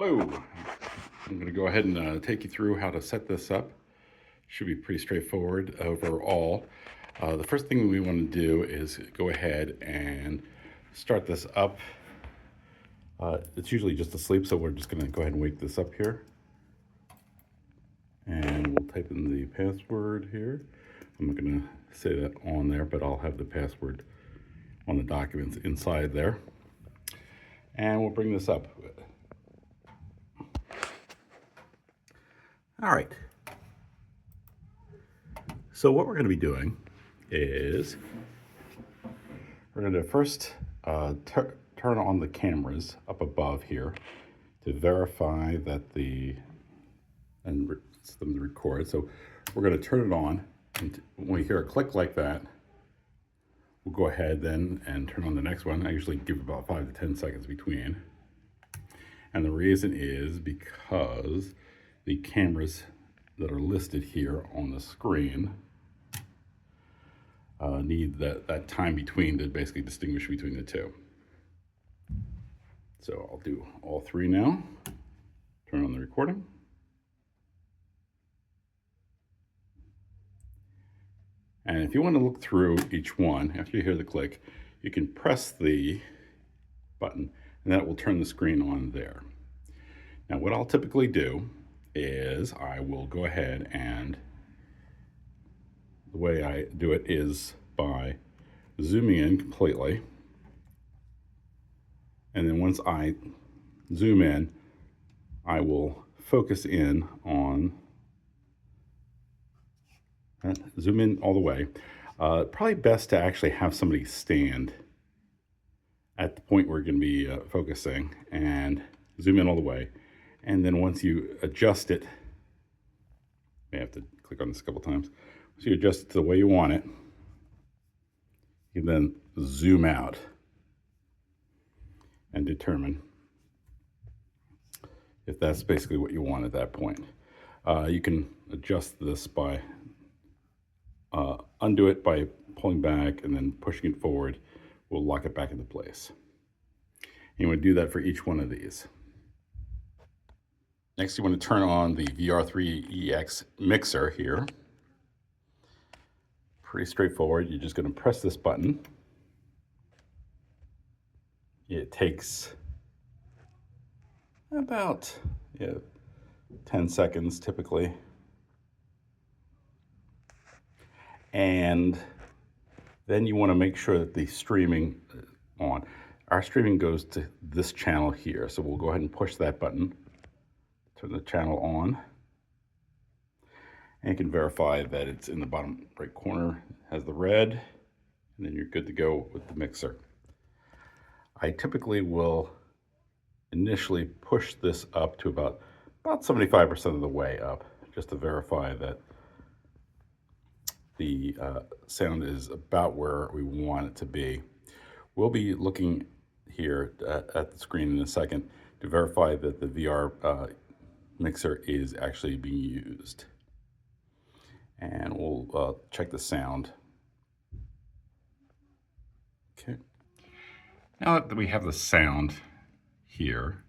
Hello, I'm going to go ahead and take you through how to set this up. Should be pretty straightforward overall. The first thing we want to do is go ahead and start this up. It's usually just asleep, so we're just going to go ahead and wake this up here. And we'll type in the password here. I'm not going to say that on there, but I'll have the password on the documents inside there. And we'll bring this up. All right. So what we're going to be doing is we're going to first turn on the cameras up above here to verify that the system records. So we're going to turn it on, and when we hear a click like that, we'll go ahead then and turn on the next one. I usually give about 5 to 10 seconds between. And the reason is because the cameras that are listed here on the screen need that time between to basically distinguish between the two. So I'll do all three now. Turn on the recording. And if you want to look through each one, after you hear the click, you can press the button and that will turn the screen on there. Now what I'll typically do is I will go ahead, and the way I do it is by zooming in completely. And then once I zoom in, I will focus in on zoom in all the way. Probably best to actually have somebody stand at the point where you're going to be focusing, and zoom in all the way. And then once you adjust it, you may have to click on this a couple times. Once you adjust it to the way you want it, you can then zoom out and determine if that's basically what you want at that point. You can adjust this by undo it by pulling back and then pushing it forward. We'll lock it back into place. And you want to do that for each one of these. Next, you want to turn on the VR3EX mixer here. Pretty straightforward. You're just going to press this button. It takes about 10 seconds typically. And then you want to make sure that the streaming is on. Our streaming goes to this channel here. So we'll go ahead and push that button. Turn the channel on, and you can verify that it's in the bottom right corner, has the red, and then you're good to go with the mixer. I typically will initially push this up to about 75% of the way up, just to verify that the sound is about where we want it to be. We'll be looking here at the screen in a second to verify that the VR mixer is actually being used. And we'll check the sound. Okay. Now that we have the sound here,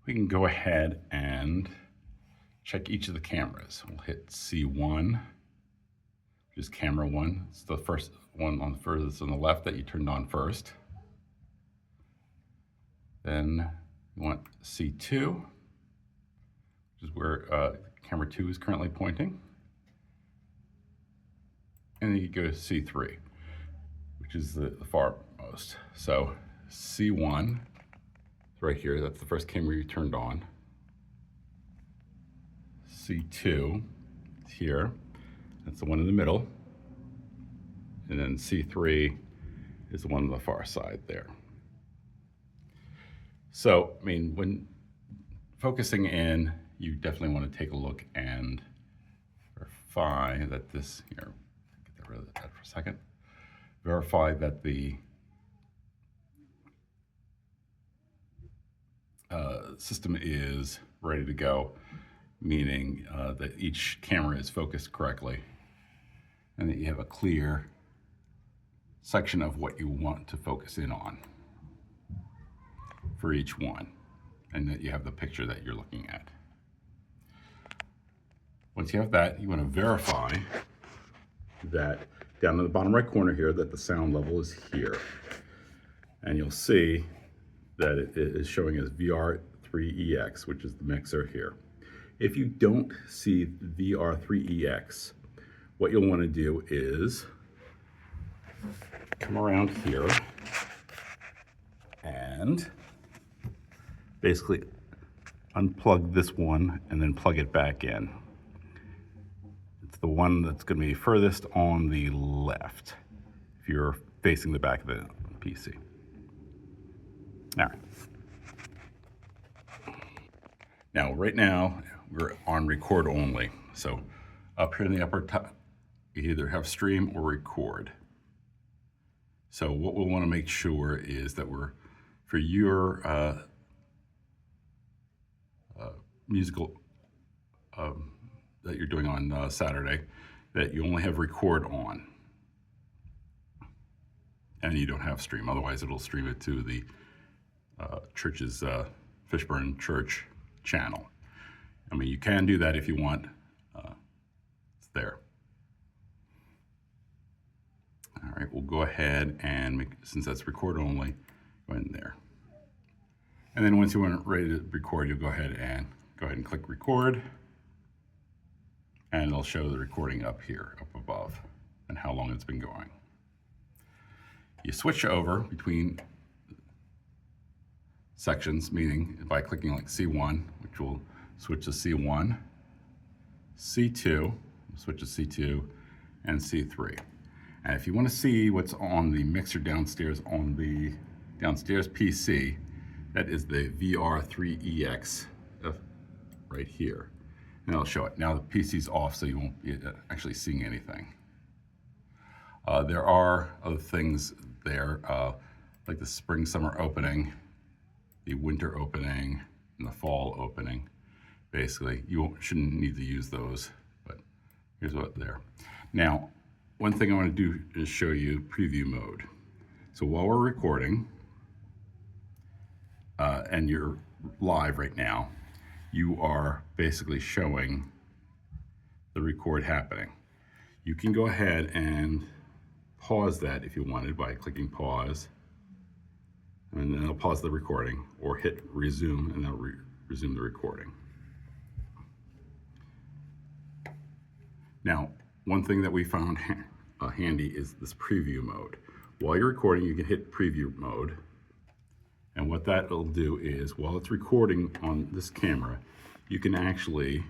we can go ahead and check each of the cameras. We'll hit C1, which is camera 1. It's the first one on the furthest on the left that you turned on first. Then you want C2, which is where camera 2 is currently pointing. And then you go to C3, which is the farmost. So C1 is right here. That's the first camera you turned on. C2 is here. That's the one in the middle. And then C3 is the one on the far side there. So, I mean, when focusing in, you definitely want to take a look and verify that this, here, get rid of that for a second. Verify that the system is ready to go, meaning that each camera is focused correctly and that you have a clear section of what you want to focus in on for each one. and that you have the picture that you're looking at. Once you have that, you want to verify that down in the bottom right corner here that the sound level is here. And you'll see that it is showing as VR3EX, which is the mixer here. If you don't see VR3EX, what you'll want to do is come around here and basically unplug this one and then plug it back in. It's the one that's going to be furthest on the left if you're facing the back of the PC. All right. Now, right now, we're on record only. So up here in the upper top, you either have stream or record. So what we'll want to make sure is that for your musical that you're doing on Saturday, that you only have record on and you don't have stream. Otherwise, it'll stream it to the church's Fishburn Church channel. I mean, you can do that if you want. It's there. All right, we'll go ahead and since that's record only, go in there. And then once you want it ready to record, you'll go ahead and click record. And it'll show the recording up here, up above, and how long it's been going. You switch over between sections, meaning by clicking like C1, which will switch to C1, C2, switch to C2, and C3. And if you want to see what's on the mixer downstairs on the downstairs PC, that is the VR3EX right here. And I'll show it. Now the PC's off, so you won't be actually seeing anything. There are other things there, like the spring, summer opening, the winter opening, and the fall opening. Basically, you shouldn't need to use those, but here's what there. Now, one thing I want to do is show you preview mode. So while we're recording, and you're live right now, you are basically showing the record happening. You can go ahead and pause that if you wanted by clicking pause, and then it'll pause the recording, or hit resume and it'll resume the recording. Now, one thing that we found handy is this preview mode. While you're recording, you can hit preview mode. And what that will do is, while it's recording on this camera, you can actually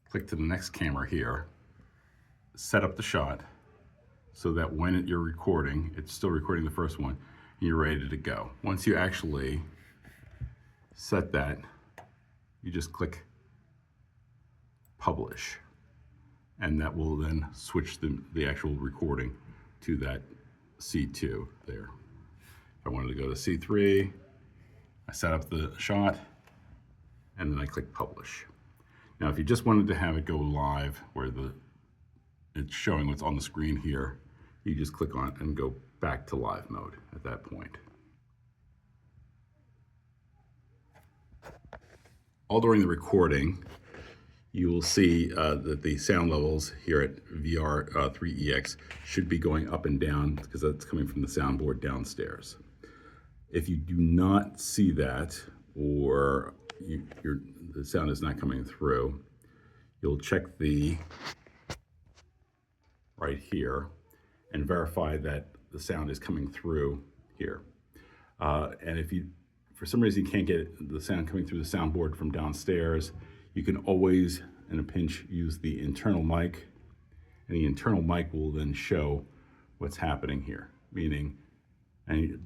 click to the next camera here, set up the shot, so that when you're recording, it's still recording the first one, and you're ready to go. Once you actually set that, you just click publish, and that will then switch the actual recording to that C2 there. If I wanted to go to C3, I set up the shot, and then I click publish. Now, if you just wanted to have it go live, where it's showing what's on the screen here, you just click on it and go back to live mode at that point. All during the recording, you will see that the sound levels here at VR3EX should be going up and down because that's coming from the soundboard downstairs. If you do not see that, or the sound is not coming through, you'll check right here and verify that the sound is coming through here. And if for some reason you can't get the sound coming through the soundboard from downstairs, you can always, in a pinch, use the internal mic, and the internal mic will then show what's happening here.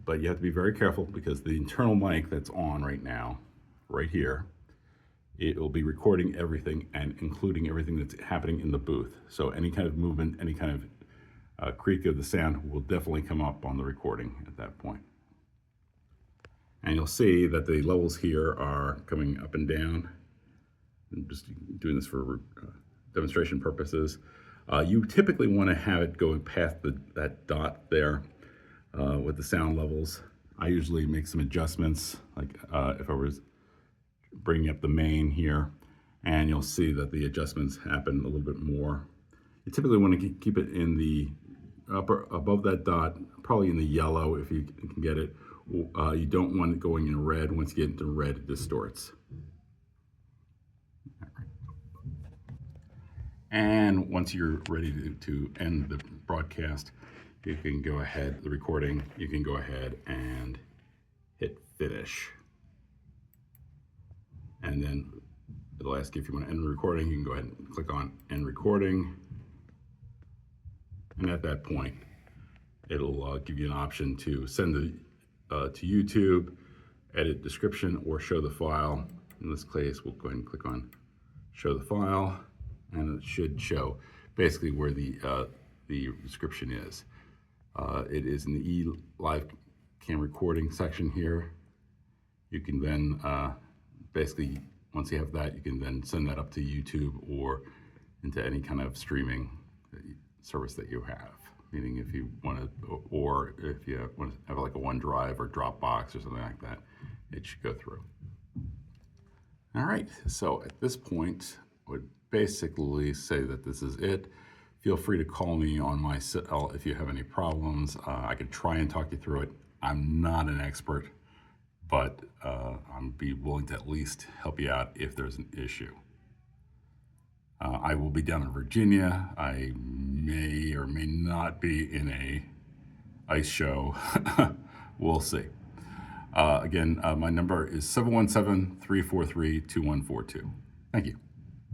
But you have to be very careful, because the internal mic that's on right now, right here, it will be recording everything and including everything that's happening in the booth. So any kind of movement, any kind of creak of the sound will definitely come up on the recording at that point. And you'll see that the levels here are coming up and down. I'm just doing this for demonstration purposes. You typically want to have it going past that dot there with the sound levels I usually make some adjustments, like if I was bringing up the main here, and you'll see that the adjustments happen a little bit more. You typically want to keep it in the upper, above that dot, probably in the yellow if you can get it. You don't want it going in red. Once you get into red, it distorts. And once you're ready to end the broadcast, you can go ahead, the recording, you can go ahead and hit finish. And then it'll ask you if you want to end the recording. You can go ahead and click on end recording. And at that point, it'll give you an option to send to YouTube, edit description, or show the file. In this case, we'll go ahead and click on show the file, and it should show basically where the description is. It is in the live cam recording section here. You can then basically, once you have that, you can then send that up to YouTube or into any kind of streaming service that you have. Meaning if you want to, or if you want to have like a OneDrive or Dropbox or something like that, it should go through. All right, so at this point, I would basically say that this is it. Feel free to call me on my cell if you have any problems. I could try and talk you through it. I'm not an expert, but I'm be willing to at least help you out if there's an issue. I will be down in Virginia. I may or may not be in a ice show. We'll see. Again, my number is 717-343-2142. Thank you.